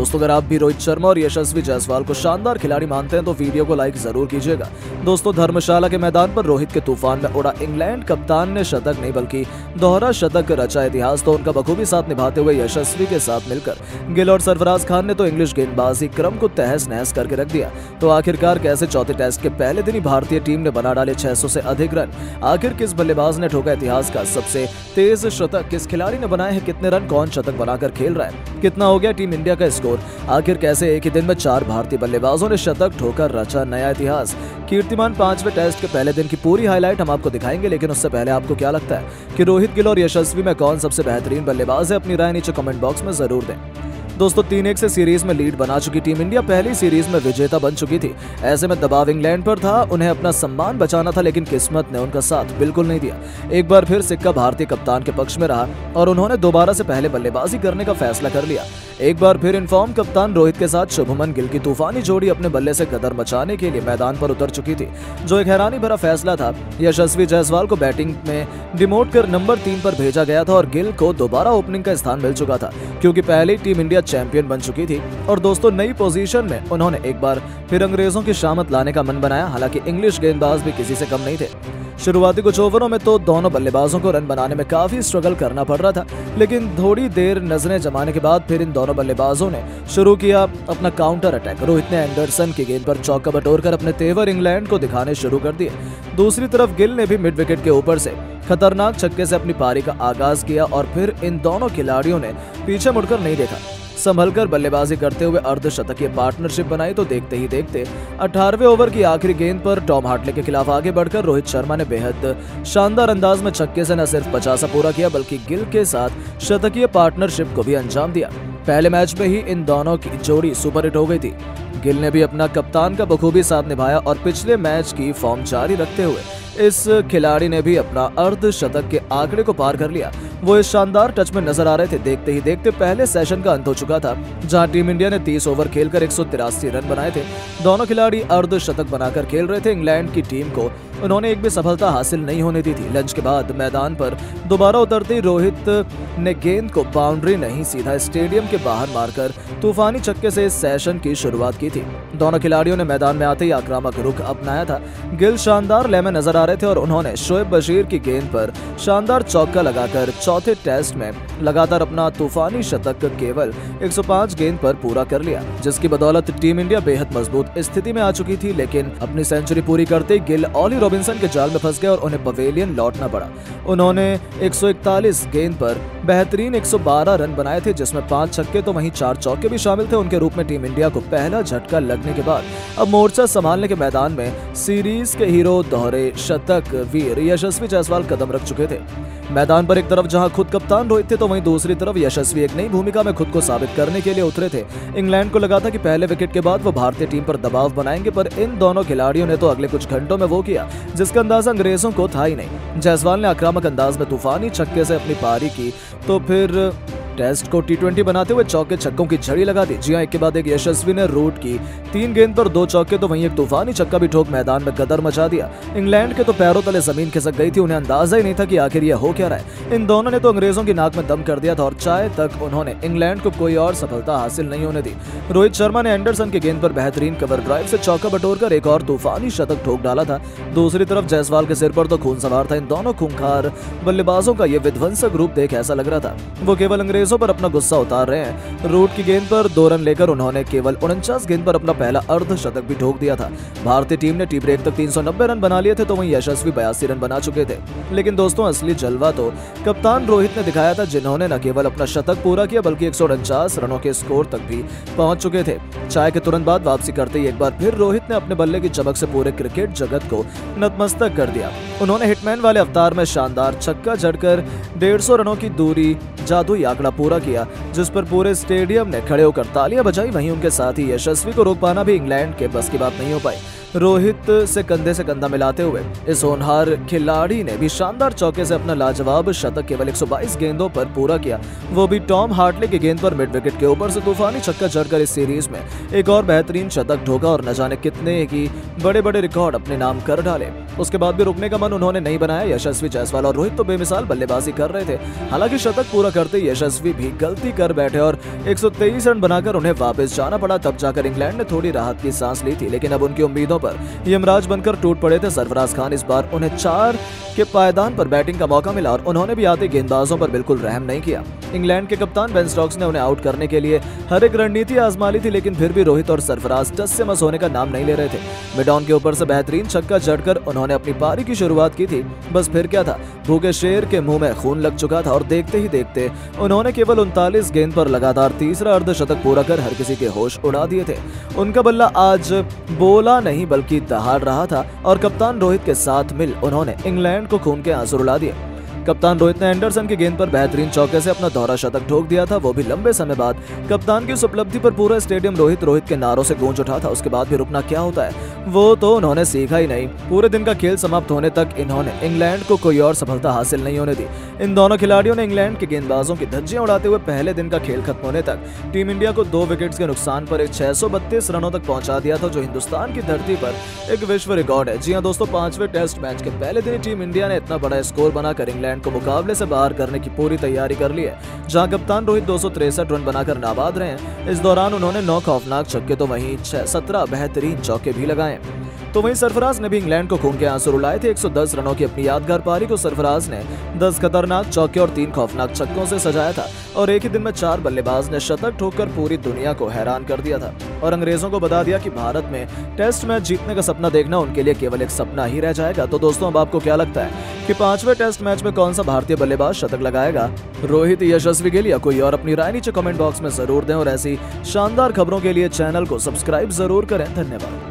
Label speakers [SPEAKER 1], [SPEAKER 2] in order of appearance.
[SPEAKER 1] दोस्तों अगर आप भी रोहित शर्मा और यशस्वी जायसवाल को शानदार खिलाड़ी मानते हैं तो वीडियो को लाइक जरूर कीजिएगा। दोस्तों धर्मशाला के मैदान पर रोहित के तूफान में उड़ा इंग्लैंड कप्तान ने शतक नहीं बल्कि दोहरा शतक रचा इतिहास तो उनका बखूबी साथ निभाते हुए यशस्वी के साथ मिलकर गिल और सरफराज खान ने तो इंग्लिश गेंदबाजी क्रम को तहस नहस करके रख दिया। तो आखिरकार कैसे चौथे टेस्ट के पहले दिन ही भारतीय टीम ने बना डाले 600 से अधिक रन। आखिर किस बल्लेबाज ने ठोका इतिहास का सबसे तेज शतक, किस खिलाड़ी ने बनाए हैं कितने रन, कौन शतक बनाकर खेल रहा है, कितना हो गया टीम इंडिया का स्कोर, आखिर कैसे एक ही दिन में 4 भारतीय बल्लेबाजों ने शतक ठोकर रचा नया इतिहास। कीर्तिमान 5वें टेस्ट के पहले दिन की पूरी हाईलाइट हम आपको दिखाएंगे, लेकिन उससे पहले आपको क्या लगता है कि रोहित, गिल और यशस्वी में कौन सबसे बेहतरीन बल्लेबाज है? अपनी राय नीचे कमेंट बॉक्स में जरूर दें। दोस्तों 3-1 से सीरीज में लीड बना चुकी टीम इंडिया पहली सीरीज में विजेता बन चुकी थी। ऐसे में दबाव इंग्लैंड पर था, उन्हें अपना सम्मान बचाना था, लेकिन किस्मत ने उनका साथ बिल्कुल नहीं दिया। एक बार फिर सिक्का भारतीय कप्तान के पक्ष में रहा और उन्होंने दोबारा से पहले बल्लेबाजी करने का फैसला कर लिया। एक बार फिर इनफॉर्म कप्तान रोहित के साथ शुभमन गिल की तूफानी जोड़ी अपने बल्ले से कदर मचाने के लिए मैदान पर उतर चुकी थी, जो एक हैरानी भरा फैसला था। यशस्वी जायसवाल को बैटिंग में डिमोट कर नंबर 3 पर भेजा गया था और गिल को दोबारा ओपनिंग का स्थान मिल चुका था, क्योंकि पहले टीम इंडिया चैंपियन बन चुकी थी। और दोस्तों नई पोजीशन में उन्होंने एक बार फिर अंग्रेजों की शामत लाने का मन बनाया। हालांकि इंग्लिश गेंदबाज भी किसी से कम नहीं थे। शुरुआती कुछ ओवरों में तो दोनों बल्लेबाजों को रन बनाने में काफी स्ट्रगल करना पड़ रहा था, लेकिन थोड़ी देर नजरें जमाने के बाद फिर इन दोनों बल्लेबाजों ने शुरू किया अपना काउंटर अटैक। रोहित ने एंडरसन की गेंद पर चौका बटोरकर अपने तेवर इंग्लैंड को दिखाने शुरू कर दिए। दूसरी तरफ गिल ने भी मिड विकेट के ऊपर से खतरनाक छक्के से अपनी पारी का आगाज किया और फिर इन दोनों खिलाड़ियों ने पीछे मुड़कर नहीं देखा, संभलकर बल्लेबाजी करते हुए अर्धशतकीय पार्टनरशिप बनाई। तो देखते ही देखते 18वें ओवर की आखिरी गेंद पर टॉम हार्टले के खिलाफ आगे बढ़कर रोहित शर्मा ने बेहद शानदार अंदाज में छक्के से न सिर्फ 50 पूरा किया बल्कि गिल के साथ शतकीय पार्टनरशिप को भी अंजाम दिया। पहले मैच में ही इन दोनों की जोड़ी सुपरहिट हो गई थी। गिल ने भी अपना कप्तान का बखूबी साथ निभाया और पिछले मैच की फॉर्म जारी रखते हुए इस खिलाड़ी ने भी अपना अर्धशतक के आंकड़े को पार कर लिया। वो इस शानदार टच में नजर आ रहे थे। देखते ही देखते पहले सेशन का अंत हो चुका था, जहां टीम इंडिया ने 30 ओवर खेलकर 183 रन बनाए थे। दोनों खिलाड़ी अर्धशतक बनाकर खेल रहे थे। इंग्लैंड की टीम को उन्होंने एक भी सफलता हासिल नहीं होने दी थी। लंच के बाद मैदान पर दोबारा उतरते ही रोहित ने गेंद को बाउंड्री नहीं सीधा स्टेडियम के बाहर मारकर तूफानी छक्के से इस सेशन की शुरुआत की थी। दोनों खिलाड़ियों ने मैदान में आते ही आक्रामक रुख अपनाया था। गिल शानदार लय में नजर आ रहे थे और उन्होंने शोएब बशीर की गेंद पर शानदार चौका लगाकर चौथे टेस्ट में लगातार अपना तूफानी शतक केवल 105 गेंद पर पूरा कर लिया, जिसकी बदौलत टीम इंडिया बेहद मजबूत स्थिति में आ चुकी थी। लेकिन अपनी सेंचुरी पूरी करते गिल ऑली रॉबिन्सन के जाल में फंस गए और उन्हें पवेलियन लौटना पड़ा। उन्होंने 141 गेंद पर बेहतरीन 112 रन बनाए थे, जिसमें 5 छक्के तो वहीं 4 चौके भी शामिल थे। उनके रूप में टीम इंडिया को पहला झटका लगने के बाद अब मोर्चा संभालने के मैदान में सीरीज के हीरो दोहरे शतक वीर यशस्वी जायसवाल कदम रख चुके थे। मैदान पर एक तरफ जहां खुद कप्तान रोहित थे तो वहीं दूसरी तरफ यशस्वी एक नई भूमिका में खुद को साबित करने के लिए उतरे थे। इंग्लैंड को लगा था कि पहले विकेट के बाद वो भारतीय टीम पर दबाव बनाएंगे, पर इन दोनों खिलाड़ियों ने तो अगले कुछ घंटों में वो किया जिसका अंदाजा अंग्रेजों को था ही नहीं। जायसवाल ने आक्रामक अंदाज में तूफानी छक्के से अपनी पारी की तो फिर टेस्ट को T20 बनाते हुए चौके छक्कों की झड़ी लगा दी। जी हां, एक के बाद एक यशस्वी ने रूट की 3 गेंद पर 2 चौके तो वहीं एक तूफानी छक्का भी ठोक मैदान में कदर मचा दिया। इंग्लैंड के तो पैरों तले जमीन खिसक गई थी। उन्हें अंदाजा ही नहीं था कि आखिर यह हो क्या रहा है। इन दोनों ने तो अंग्रेजों की नाक में दम कर दिया था और चाहे तक उन्होंने इंग्लैंड को कोई और सफलता हासिल नहीं होने दी। रोहित शर्मा ने एंडरसन की गेंद पर बेहतरीन कवर ड्राइव से चौका बटोरकर एक और तूफानी शतक ठोक डाला था। दूसरी तरफ जायसवाल के सिर पर तो खून सवार था। इन दोनों खूंखार बल्लेबाजों का यह विध्वंसक रूप देख ऐसा लग रहा था वो केवल अंग्रेजों पर अपना गुस्सा उतार रहे हैं। रूट की गेंद पर 2 रन लेकर उन्होंने केवल 49 गेंद पर अपना पहला अर्धशतक भी ठोक दिया था। भारतीय टीम ने टी ब्रेक तक 390 रन बना लिए थे तो वहीं यशस्वी 82 रन बना चुके थे। लेकिन दोस्तों असली जलवा तो कप्तान रोहित ने दिखाया था, जिन्होंने न केवल अपना शतक पूरा किया बल्कि 149 रनों के स्कोर तक भी पहुंच चुके थे। चाय के तुरंत बाद वापसी करते ही एक बार फिर रोहित ने अपने बल्ले की चमक से पूरे क्रिकेट जगत को नतमस्तक कर दिया। उन्होंने हिटमैन वाले अवतार में शानदार छक्का जड़कर 150 रनों की दूरी जादुई आंकड़ा पूरा किया, जिस पर पूरे स्टेडियम ने खड़े होकर तालियां बजाई। वहीं उनके साथ ही यशस्वी को रोक पाना भी इंग्लैंड के बस की बात नहीं हो पाई। रोहित से कंधा मिलाते हुए इस होनहार खिलाड़ी ने भी शानदार चौके से अपना लाजवाब शतक केवल 122 गेंदों पर पूरा किया, वो भी टॉम हार्टले की गेंद पर मिड विकेट के ऊपर से तूफानी छक्का जड़कर इस सीरीज में एक और बेहतरीन शतक ठोका और न जाने कितने ही बड़े बड़े रिकॉर्ड अपने नाम कर डाले। उसके बाद भी रुकने का मन उन्होंने नहीं बनाया। यशस्वी जायसवाल और रोहित तो बेमिसाल बल्लेबाजी कर रहे थे, हालांकि शतक पूरा करते यशस्वी भी गलती कर बैठे और 123 रन बनाकर उन्हें वापस जाना पड़ा। तब जाकर इंग्लैंड ने थोड़ी राहत की सांस ली थी, लेकिन अब उनकी उम्मीदों पर यमराज बनकर टूट पड़े थे सरफराज खान। इस बार उन्हें 4 के पायदान पर बैटिंग का मौका मिला और उन्होंने भी आते गेंदबाजों पर बिल्कुल रहम नहीं किया। इंग्लैंड के कप्तान बेन स्टोक्स ने उन्हें आउट करने के लिए हर एक रणनीति आजमा ली थी, लेकिन फिर भी रोहित और सरफराज टस से मस होने का नाम नहीं ले रहे थे। मिड ऑन के ऊपर से बेहतरीन छक्का जड़कर उन्होंने अपनी पारी की शुरुआत की थी। बस फिर क्या था, भूखे शेर के मुंह में खून लग चुका था और देखते ही देखते उन्होंने केवल 39 गेंद पर लगातार तीसरा अर्धशतक पूरा कर हर किसी के होश उड़ा दिए थे। उनका बल्ला आज बोला नहीं बल्कि दहाड़ रहा था और कप्तान रोहित के साथ मिल उन्होंने इंग्लैंड को खून के आंसू रुला दिए। कप्तान रोहित ने एंडरसन की गेंद पर बेहतरीन चौके से अपना दोहरा शतक ठोक दिया था, वो भी लंबे समय बाद। कप्तान की उस उपलब्धि पर पूरा स्टेडियम रोहित रोहित के नारों से गूंज उठा था। उसके बाद भी रुकना क्या होता है वो तो उन्होंने सीखा ही नहीं। पूरे दिन का खेल समाप्त होने तक इन्होंने इंग्लैंड को कोई और सफलता हासिल नहीं होने दी। इन दोनों खिलाड़ियों ने इंग्लैंड के गेंदबाजों की धज्जियां उड़ाते हुए पहले दिन का खेल खत्म होने तक टीम इंडिया को 2 विकेट्स के नुकसान पर 632 रनों तक पहुंचा दिया था, जो हिंदुस्तान की धरती पर एक विश्व रिकॉर्ड है। जी हां दोस्तों, 5वें टेस्ट मैच के पहले दिन टीम इंडिया ने इतना बड़ा स्कोर बनाकर इंग्लैंड को मुकाबले से बाहर करने की पूरी तैयारी कर ली है। जहां कप्तान रोहित 263 रन बनाकर नाबाद रहे हैं, इस दौरान उन्होंने 9 खौफनाक छक्के तो वहीं 17 बेहतरीन चौके भी लगाए। तो वहीं सरफराज ने भी इंग्लैंड को खून के आंसू रुलाए थे। 110 रनों की अपनी यादगार पारी को सरफराज ने 10 खतरनाक चौके और 3 खौफनाक छक्कों से सजाया था और एक ही दिन में 4 बल्लेबाज ने शतक ठोककर पूरी दुनिया को हैरान कर दिया था और अंग्रेजों को बता दिया कि भारत में टेस्ट मैच जीतने का सपना देखना उनके लिए केवल एक सपना ही रह जाएगा। तो दोस्तों, अब आपको क्या लगता है कि 5वें टेस्ट मैच में कौन सा भारतीय बल्लेबाज शतक लगाएगा? रोहित, यशस्वी गिल या कोई और? अपनी राय नीचे कमेंट बॉक्स में जरूर दें और ऐसी शानदार खबरों के लिए चैनल को सब्सक्राइब जरूर करें। धन्यवाद।